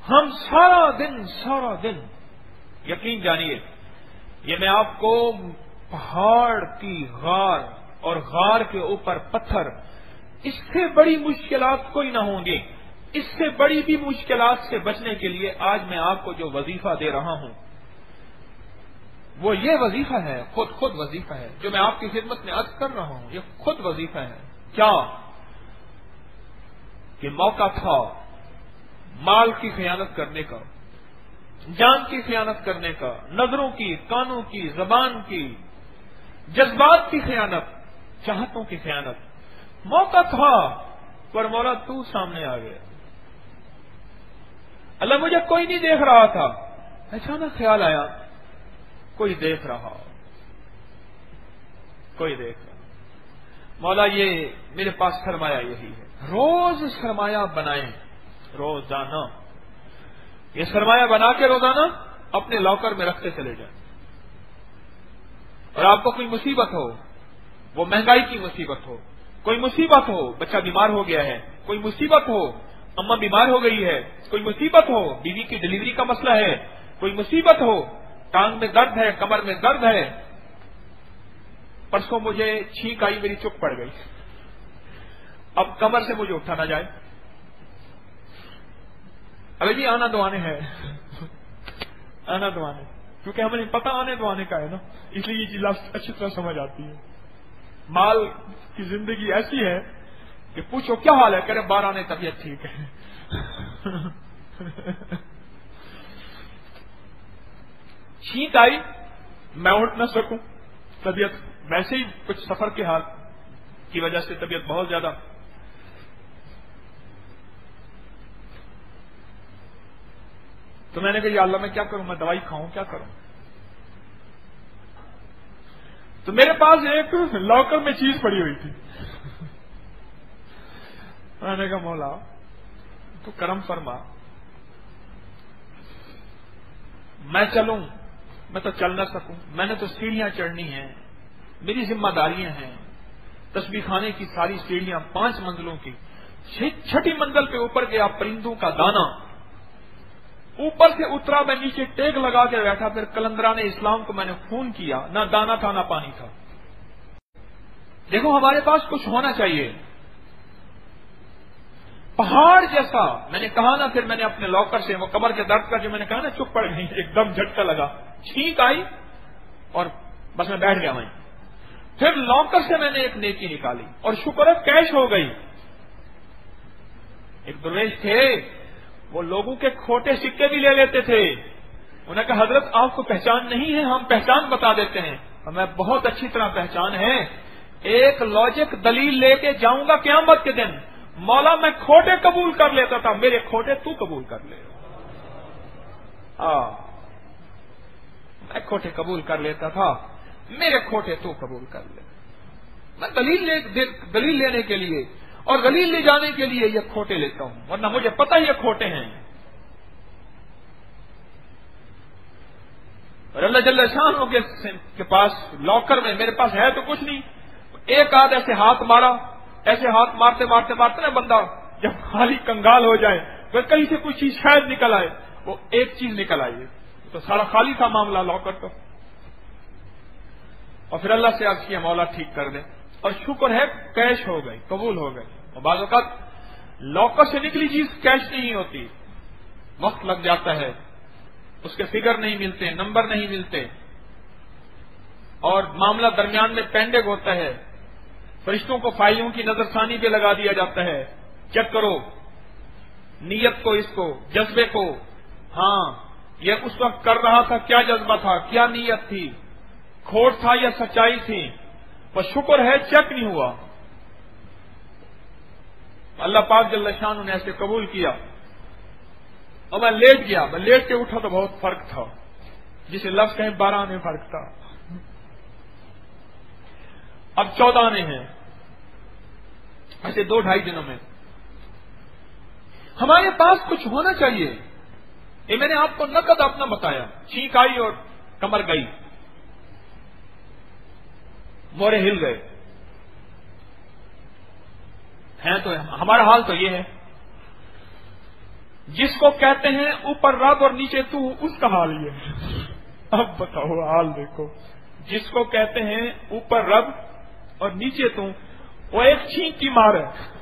ہم سارا دن یقین جانیے، یہ میں آپ کو پہاڑ کی غار اور غار کے اوپر پتھر، اس سے بڑی مشکلات کوئی نہ ہوں گی. اس سے بڑی بھی مشکلات سے بچنے کے لیے آج میں آپ کو جو وظیفہ دے رہا ہوں وہ یہ وظیفہ ہے، خود وظیفہ ہے جو میں آپ کی خدمت میں عرض کر رہا ہوں. یہ خود وظیفہ ہے. کیا کہ موقع تھا مال کی خیانت کرنے کا، جان کی خیانت کرنے کا، نظروں کی، کانوں کی، زبان کی، جذبات کی خیانت، چاہتوں کی خیانت. موقع تھا پر مولا تو سامنے آ گیا. اللہ مجھے کوئی نہیں دیکھ رہا تھا، اچانک خیال آیا کوئی دیکھ رہا، کوئی دیکھ رہا. مولا یہ میرے پاس سرمایہ یہی ہے. روز سرمایہ بنائیں، روزانہ یہ سرمایہ بنا کے روزانہ اپنے لاکر میں رکھتے چلے جائیں. اور آپ کو کوئی مصیبت ہو، وہ مہنگائی کی مصیبت ہو، کوئی مصیبت ہو، بچہ بیمار ہو گیا ہے، کوئی مصیبت ہو، اماں بیمار ہو گئی ہے، کوئی مصیبت ہو، بیوی کی ڈلیوری کا مسئلہ ہے، کوئی مصیبت ہو، ٹانگ میں درد ہے، کمر میں درد ہے، پرسوں مجھے چھینک آئی، میری چپ پڑ گئی، اب کمر سے مجھے اٹھا نہ جائے. ارے جی آنا دوانے ہے، آنا دوانے، کیونکہ ہمیں نہیں پتا آنے دوانے کا ہے نا، اس لیے یہ چیز اچھی طرح سمجھ آتی ہے. مال کی زندگی ایسی ہے کہ پوچھو کیا حال ہے، کہہ رہے 12 آنے طبیعت ٹھیک ہے. چھینک آئی، میں اٹھ نہ سکوں، طبیعت ویسے ہی کچھ سفر کے حال کی وجہ سے طبیعت بہت زیادہ. تو میں نے کہا یا اللہ میں کیا کروں، میں دوائی کھاؤں کیا کروں. تو میرے پاس ایک لاکر میں چیز پڑی ہوئی تھی. میں نے کہا مولا تو کرم فرما، میں چلوں، میں تو چل نہ سکوں، میں نے تو سیڑھیاں چڑھنی ہیں، میری ذمہ داریاں ہیں. تسبیح خانے کی ساری سیڑھیاں 5 منزلوں کی، 6ٹھی منزل پہ اوپر گیا، پرندوں کا دانہ اوپر سے اترا، میں نیچے ٹیک لگا کے بیٹھا. پھر کلندران اسلام کو میں نے فون کیا، نہ دانا تھا نہ پانی تھا. دیکھو ہمارے پاس کچھ ہونا چاہیے، پہاڑ جیسا. میں نے کہا نا، پھر میں نے اپنے لاکر سے وہ کمر کے درد کا جو میں نے کہا نا چپ پڑ گئی، ایک دم جھٹکا لگا، چھینک آئی اور بس میں بیٹھ گیا وہیں. پھر لاکر سے میں نے ایک نیکی نکالی اور شکر ہے کیش ہو گئی. ایک درویش تھے، وہ لوگوں کے کھوٹے سکے بھی لے لیتے تھے. انہوں نے کہا حضرت آپ کو پہچان نہیں ہے، ہم پہچان بتا دیتے ہیں. ہمیں بہت اچھی طرح پہچان ہے. ایک لاجک دلیل لے کے جاؤں گا قیامت کے دن، مولا میں کھوٹے قبول کر لیتا تھا، میرے کھوٹے تو قبول کر لے. میں کھوٹے قبول کر لیتا تھا، میرے کھوٹے تو قبول کر لے. میں دلیل لینے کے لیے اور دلیل لے جانے کے لیے یہ کھوٹے لیتا ہوں، ورنہ مجھے پتہ یہ کھوٹے ہیں. اور اللہ جل شانہ کے پاس لاکر میں میرے پاس ہے تو کچھ نہیں. ایک آدھ ایسے ہاتھ مارا، ایسے ہاتھ مارتے مارتے مارتے نا بندہ جب خالی کنگال ہو جائے پھر کہیں سے کوئی چیز شاید نکل آئے، وہ ایک چیز نکل آئی تو سارا خالی تھا معاملہ لاکر کا. اور پھر اللہ سے عرض کیا مولا ٹھیک کر دے، اور شکر ہے کیش ہو گئی، قبول ہو گئی. اور بعض اوقات لاکر سے نکلی چیز کیش نہیں ہوتی، وقت لگ جاتا ہے، اس کے فگر نہیں ملتے، نمبر نہیں ملتے، اور معاملہ درمیان میں پینڈنگ ہوتا ہے. فرشتوں کو فائلوں کی نظر ثانی پہ لگا دیا جاتا ہے، چیک کرو نیت کو، اس کو جذبے کو. ہاں یہ اس وقت کر رہا تھا، کیا جذبہ تھا، کیا نیت تھی، کھوٹ تھا یا سچائی تھی. پر شکر ہے چیک نہیں ہوا. اللہ پاک جل شانہ نے ایسے قبول کیا. اور میں لیٹ گیا، میں لیٹ کے اٹھا تو بہت فرق تھا، جسے لفظ کہیں 12 آنے فرق تھا. اب 14 آنے ہیں، ایسے 2-2.5 دنوں میں. ہمارے پاس کچھ ہونا چاہیے. یہ میں نے آپ کو نقد اپنا بتایا، چھینک آئی اور کمر گئی، مورے ہل گئے ہیں. تو ہمارا حال تو یہ ہے. جس کو کہتے ہیں اوپر رب اور نیچے تو، اس کا حال یہ ہے۔ اب بتاؤ حال دیکھو، جس کو کہتے ہیں اوپر رب اور نیچے تو، وہ ایک چھینک کی مار ہے،